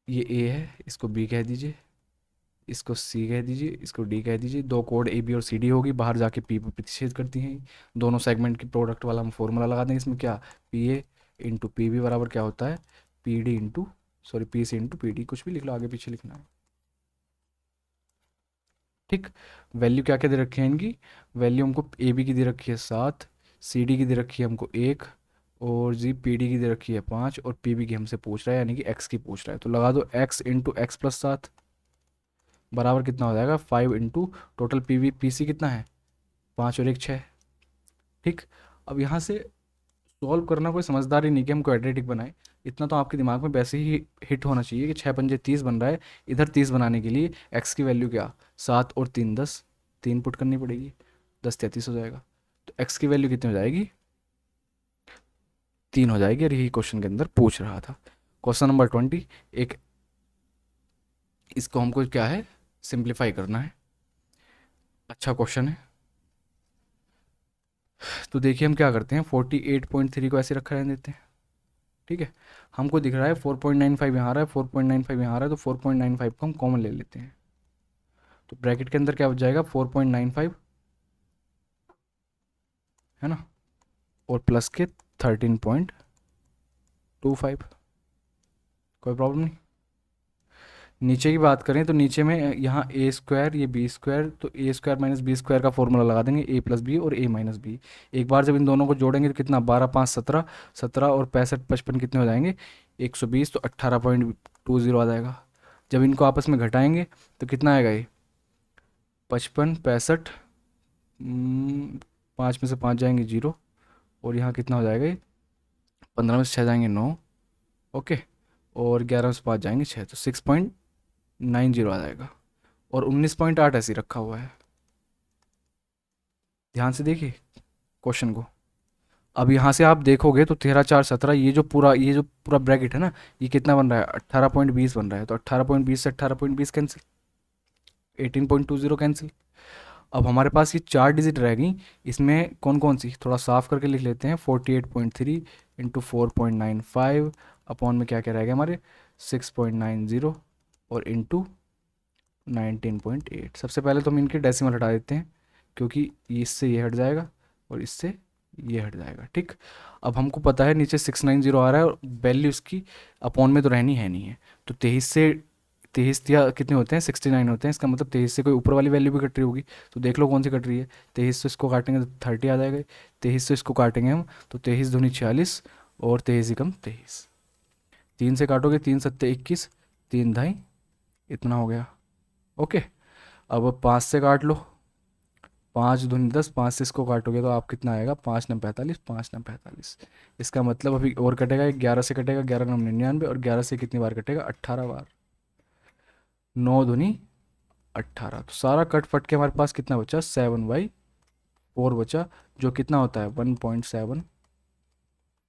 ये ए है, इसको बी कह दीजिए, इसको सी कह दीजिए, इसको डी कह दीजिए। दो कोड ए बी और सी डी होगी, बाहर जाके पी पर प्रतिच्छेद करती हैं। दोनों सेगमेंट की प्रोडक्ट वाला हम फॉर्मूला लगा देंगे इसमें, क्या, P A into P B बराबर क्या होता है, P D into, sorry P C into P D, कुछ भी लिख लो, आगे पीछे लिखना है। ठीक। वैल्यू क्या क्या दे रखी है इनकी, वैल्यू हमको ए बी की दे रखी है 7, सी डी की दे रखी है हमको 1, और जी पी डी की दे रखी है 5, और पी बी की हमसे पूछ रहा है यानी कि एक्स की पूछ रहा है। तो लगा दो एक्स इंटू एक्स प्लस 7 बराबर कितना हो जाएगा, 5 into total P V P C कितना है, 5 और 1 6। ठीक। अब यहाँ से सॉल्व करना कोई समझदारी नहीं कि हम क्वाड्रेटिक बनाए, इतना तो आपके दिमाग में वैसे ही हिट होना चाहिए कि 6×5 = 30 बन रहा है। इधर 30 बनाने के लिए एक्स की वैल्यू क्या, 7 और 3 10, 3 पुट करनी पड़ेगी, 10 33 हो जाएगा। तो एक्स की वैल्यू कितनी हो जाएगी, 3 हो जाएगी। और यही क्वेश्चन के अंदर पूछ रहा था। क्वेश्चन नंबर 20, एक इसको हमको क्या है, सिंप्लीफाई करना है। अच्छा क्वेश्चन है। तो देखिए हम क्या करते हैं, 48.3 को ऐसे रखा रहने देते हैं। ठीक है। हमको दिख रहा है 4.95 यहाँ आ रहा है, 4.95 यहाँ आ रहा है, तो 4.95 को हम कॉमन ले लेते हैं। तो ब्रैकेट के अंदर क्या बच जाएगा, 4.95 है ना, और प्लस के 13.25। कोई प्रॉब्लम नहीं। नीचे की बात करें तो नीचे में यहाँ ए स्क्वायर, ये बी स्क्वायर, तो ए स्क्वायर माइनस बी स्क्वायर का फॉर्मूला लगा देंगे, ए प्लस बी और ए माइनस बी। एक बार जब इन दोनों को जोड़ेंगे तो कितना, 12 5 17, 17 और 65 55 कितने हो जाएंगे, 120, तो 18.20 आ जाएगा। जब इनको आपस में घटाएंगे तो कितना आएगा ये 55 65, 5 में से 5 जाएंगे 0, और यहाँ कितना हो जाएगा ये 15 में से 6 जाएंगे 9, ओके, और 11 में से 5 जाएंगे 6, तो 6.90 आ जाएगा। और 19.8 ऐसे ही रखा हुआ है। ध्यान से देखिए क्वेश्चन को। अब यहाँ से आप देखोगे तो 13 4 17, ये जो पूरा ब्रैकेट है ना, ये कितना बन रहा है 18.20 बन रहा है। तो 18.20 से 18.20 कैंसिल, 18.20 कैंसिल। अब हमारे पास ये 4 डिजिट रह गई, इसमें कौन कौन सी थोड़ा साफ करके लिख लेते हैं। 48.3 इंटू 4.95 अपॉन में क्या क्या रह गया हमारे 6.90 और इंटू 19.8। सबसे पहले तो हम इनके डेसिमल हटा देते हैं, क्योंकि इससे ये हट जाएगा और इससे ये हट जाएगा, ठीक। अब हमको पता है नीचे 690 आ रहा है और वैल्यू इसकी अपॉन में तो रहनी है नहीं है। तो 23 से 23 या कितने होते हैं 69 होते हैं, इसका मतलब 23 से कोई ऊपर वाली वैल्यू भी कट रही होगी। तो देख लो कौन सी कट रही है। 23 से इसको काटेंगे तो 30 आ जाएगा, 23 से इसको काटेंगे हम तो 23 दूनी 46 और 23 ही कम 23। 3 से काटोगे 3 सत्ते 21, 3 ढाई इतना हो गया, ओके। अब 5 से काट लो, 5 दूनी 10, 5 से इसको काटोगे तो आप कितना आएगा 5 9 45, 5 9 45। इसका मतलब अभी और कटेगा, 11 से कटेगा, 11 9 99, और 11 से कितनी बार कटेगा 18 बार, 9 दूनी 18। तो सारा कट फट के हमारे पास कितना बचा 7/4 बचा, जो कितना होता है 1.75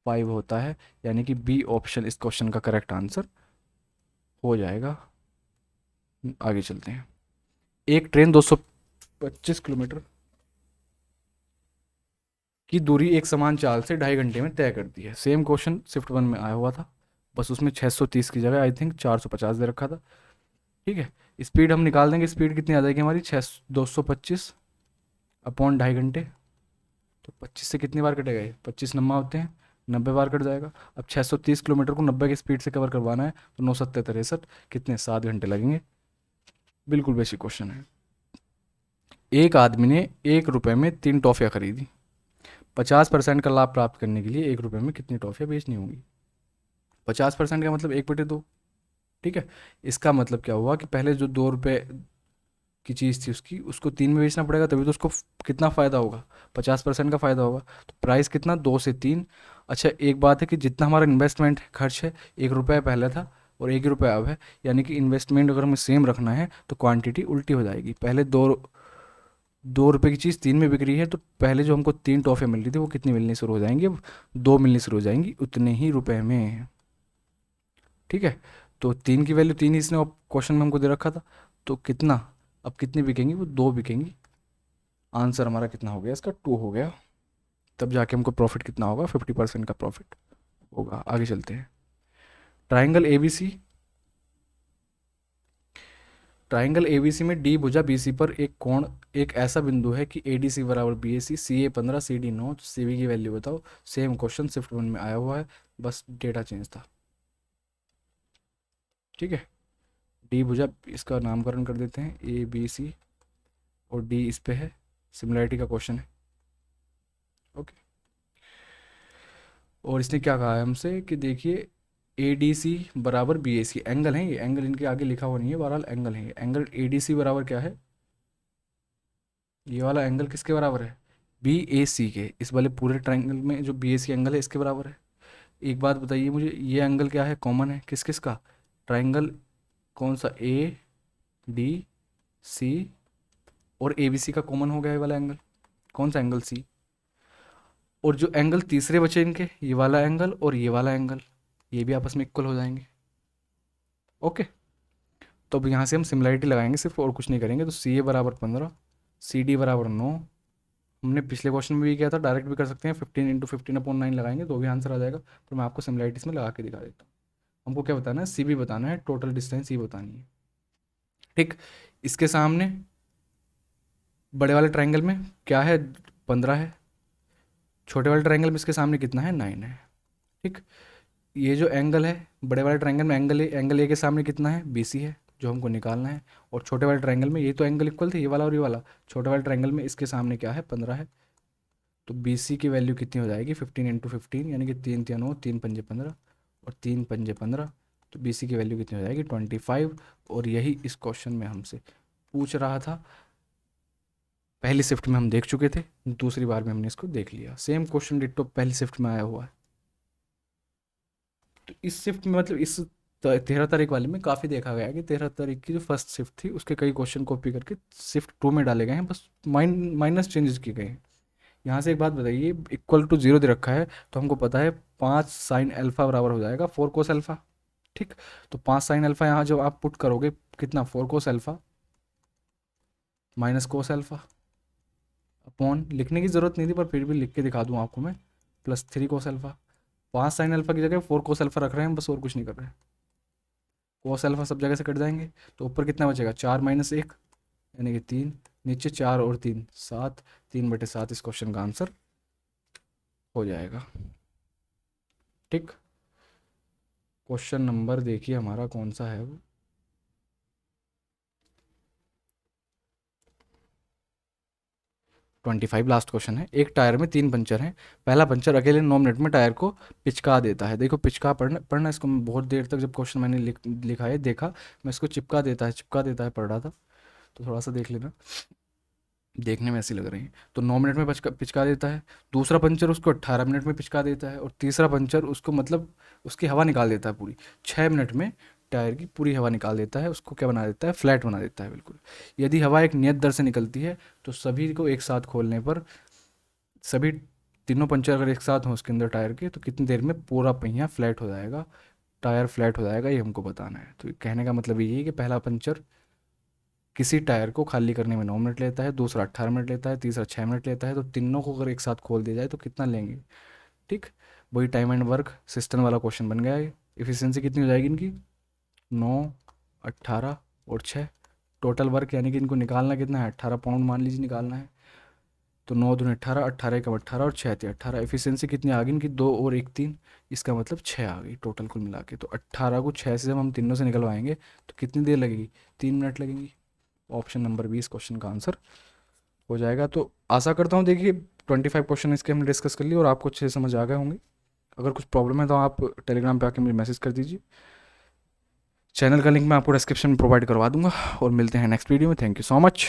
होता है। यानी कि बी ऑप्शन इस क्वेश्चन का करेक्ट आंसर हो जाएगा। आगे चलते हैं। एक ट्रेन 225 किलोमीटर की दूरी एक समान चाल से 2.5 घंटे में तय करती है। सेम क्वेश्चन शिफ्ट 1 में आया हुआ था, बस उसमें 630 की जगह आई थिंक 450 दे रखा था, ठीक है। स्पीड हम निकाल देंगे, स्पीड कितनी आ जाएगी हमारी 225 अपॉन 2.5 घंटे। तो 25 से कितनी बार कटेगा ये 25 नम्मा होते हैं, 90 बार कट जाएगा। अब 630 किलोमीटर को 90 की स्पीड से कवर करवाना है, तो 9 सत्ते 63, कितने 7 घंटे लगेंगे। बिल्कुल बेसिक क्वेश्चन है। एक आदमी ने 1 रुपये में 3 टॉफ़ियाँ खरीदी। 50% का लाभ प्राप्त करने के लिए 1 रुपये में कितनी टॉफ़ियाँ बेचनी होंगी। 50% का मतलब 1/2, ठीक है। इसका मतलब क्या हुआ कि पहले जो 2 रुपये की चीज़ थी उसको 3 में बेचना पड़ेगा, तभी तो उसको कितना फ़ायदा होगा 50% का फ़ायदा होगा। तो प्राइस कितना 2 से 3। अच्छा एक बात है कि जितना हमारा इन्वेस्टमेंट खर्च है 1 रुपये पहले था और 1 ही रुपये अब है, यानी कि इन्वेस्टमेंट अगर हमें सेम रखना है तो क्वांटिटी उल्टी हो जाएगी। पहले 2 रुपये की चीज़ 3 में बिक रही है, तो पहले जो हमको 3 टॉफ़ियाँ मिल रही थी वो कितनी मिलनी शुरू हो जाएंगी, अब 2 मिलनी शुरू हो जाएंगी उतने ही रुपए में, ठीक है। तो 3 की वैल्यू 3 ही इसने क्वेश्चन में हमको दे रखा था, तो कितना अब कितनी बिकेंगी वो 2 बिकेंगी। आंसर हमारा कितना हो गया इसका 2 हो गया। तब जाके हमको प्रॉफिट कितना होगा 50% का प्रॉफिट होगा। आगे चलते हैं। ट्राइंगल एबीसी, ट्राइंगल एबीसी में डी भुजा बीसी पर एक कोण एक ऐसा बिंदु है कि एडीसी बराबर बीएसी, सीए 15 सीडी 9, सीबी की वैल्यू बताओ। सेम क्वेश्चन शिफ्ट 1 में आया हुआ है, बस डेटा चेंज था, ठीक है। डी भुजा इसका नामकरण कर देते हैं ए बी सी, और डी इस पे है, सिमिलरिटी का क्वेश्चन है, ओके। और इसने क्या कहा है हमसे कि देखिए ए डी सी बराबर बी ए सी, एंगल है ये, एंगल इनके आगे लिखा हुआ नहीं है, बहरहाल एंगल है ये। एंगल ए डी सी बराबर क्या है, ये वाला एंगल किसके बराबर है बी ए सी के। इस वाले पूरे ट्राइंगल में जो बी ए सी एंगल है इसके बराबर है। एक बात बताइए मुझे, ये एंगल क्या है कॉमन है किस किस का, ट्राइंगल कौन सा ए डी सी और ए बी सी का कॉमन हो गया ये वाला एंगल, कौन सा एंगल सी। और जो एंगल तीसरे बचे इनके, ये वाला एंगल और ये वाला एंगल, ये भी आपस में इक्वल हो जाएंगे, ओके। तो अब यहाँ से हम सिमिलरिटी लगाएंगे सिर्फ, और कुछ नहीं करेंगे। तो सी ए बराबर 15, सी डी बराबर 9। हमने पिछले क्वेश्चन में भी किया था, डायरेक्ट भी कर सकते हैं, 15 इंटू 15/9 लगाएंगे तो भी आंसर आ जाएगा। पर मैं आपको सिमिलरिटीज में लगा के दिखा देता हूँ। हमको क्या बताना है सी बी बताना है, टोटल डिस्टेंस ये बतानी है, ठीक। इसके सामने बड़े वाले ट्राइंगल में क्या है 15 है, छोटे वाले ट्राइंगल में इसके सामने कितना है 9 है, ठीक। ये जो एंगल है बड़े वाले ट्रायंगल में, एंगल ए के सामने कितना है BC है जो हमको निकालना है। और छोटे वाले ट्रायंगल में ये तो एंगल इक्वल थे, ये वाला और ये वाला, छोटे वाले ट्रायंगल में इसके सामने क्या है 15 है। तो BC की वैल्यू कितनी हो जाएगी 15 इंटू 15, यानी कि 3 3 9, 3 पंजे 15 और 3 पंजे 15। तो बी सी की वैल्यू कितनी हो जाएगी 25। और यही इस क्वेश्चन में हमसे पूछ रहा था। पहली शिफ्ट में हम देख चुके थे, दूसरी बार में हमने इसको देख लिया। सेम क्वेश्चन डिट्टो पहली शिफ्ट में आया हुआ है। तो इस शिफ्ट में मतलब इस 13 तारीख वाले में काफ़ी देखा गया है कि 13 तारीख की जो फर्स्ट शिफ्ट थी उसके कई क्वेश्चन कॉपी करके शिफ्ट 2 में डाले गए हैं, बस माइनस चेंजेस किए गए हैं। यहाँ से एक बात बताइए, इक्वल टू 0 दे रखा है तो हमको पता है 5 साइन अल्फा बराबर हो जाएगा 4 कोस अल्फा। ठीक, तो 5 साइन अल्फा यहाँ जब आप पुट करोगे कितना 4 cos alpha minus cos alpha upon, लिखने की ज़रूरत नहीं थी पर फिर भी लिख के दिखा दूँ आपको मैं, plus 3 cos alpha. 5 sine alpha की जगह 4 कोस अल्फा रख रहे हैं बस, और कुछ नहीं कर रहे हैं। कोस अल्फा सब जगह से कट जाएंगे तो ऊपर कितना बचेगा 4 - 1 यानी कि 3, नीचे 4 और 3 7, 3/7 इस क्वेश्चन का आंसर हो जाएगा। ठीक, क्वेश्चन नंबर देखिए हमारा कौन सा है वो, 25 लास्ट क्वेश्चन है। एक टायर में 3 पंचर हैं। पहला पंचर अकेले 9 मिनट में टायर को पिचका देता है। देखो पिचका पढ़ना पढ़ना इसको, मैं बहुत देर तक जब क्वेश्चन मैंने लिखा है देखा, मैं इसको चिपका देता है पढ़ रहा था, तो थोड़ा सा देख लेना, देखने में ऐसी लग रही है। तो 9 मिनट में पिचका देता है। दूसरा पंचर उसको 18 मिनट में पिचका देता है। और तीसरा पंचर उसको मतलब उसकी हवा निकाल देता है पूरी 6 मिनट में, टायर की पूरी हवा निकाल देता है, उसको क्या बना देता है फ्लैट बना देता है बिल्कुल। यदि हवा एक नियत दर से निकलती है तो सभी को एक साथ खोलने पर, सभी तीनों पंचर अगर एक साथ हों उसके अंदर टायर के, तो कितनी देर में पूरा पहिया फ्लैट हो जाएगा, टायर फ्लैट हो जाएगा, ये हमको बताना है। तो कहने का मतलब ये है कि पहला पंचर किसी टायर को खाली करने में 9 मिनट लेता है, दूसरा 18 मिनट लेता है, तीसरा 6 मिनट लेता है, तो तीनों को अगर एक साथ खोल दिया जाए तो कितना लेंगे। ठीक, वही टाइम एंड वर्क सिस्टम वाला क्वेश्चन बन गया है। इफिशियंसी कितनी हो जाएगी इनकी 9, 18 और 6। टोटल वर्क यानी कि इनको निकालना कितना है 18 पाउंड मान लीजिए निकालना है। तो 9 दूनी 18, 18 एकम 18 और 6 × 18। एफिशिएंसी कितनी आ गई इनकी 2 और 1 3, इसका मतलब 6 आ गई टोटल कुल मिला के। तो 18 को 6 से जब हम तीनों से निकलवाएंगे तो कितनी देर लगेगी 3 मिनट लगेंगी। ऑप्शन नंबर 20 क्वेश्चन का आंसर हो जाएगा। तो आशा करता हूँ देखिए 25 क्वेश्चन इसके हमने डिस्कस कर लिए और आपको अच्छे से समझ आ गए होंगे। अगर कुछ प्रॉब्लम है तो आप टेलीग्राम पे आके मुझे मैसेज कर दीजिए। चैनल का लिंक मैं आपको डिस्क्रिप्शन में प्रोवाइड करवा दूंगा और मिलते हैं नेक्स्ट वीडियो में। Thank you so much.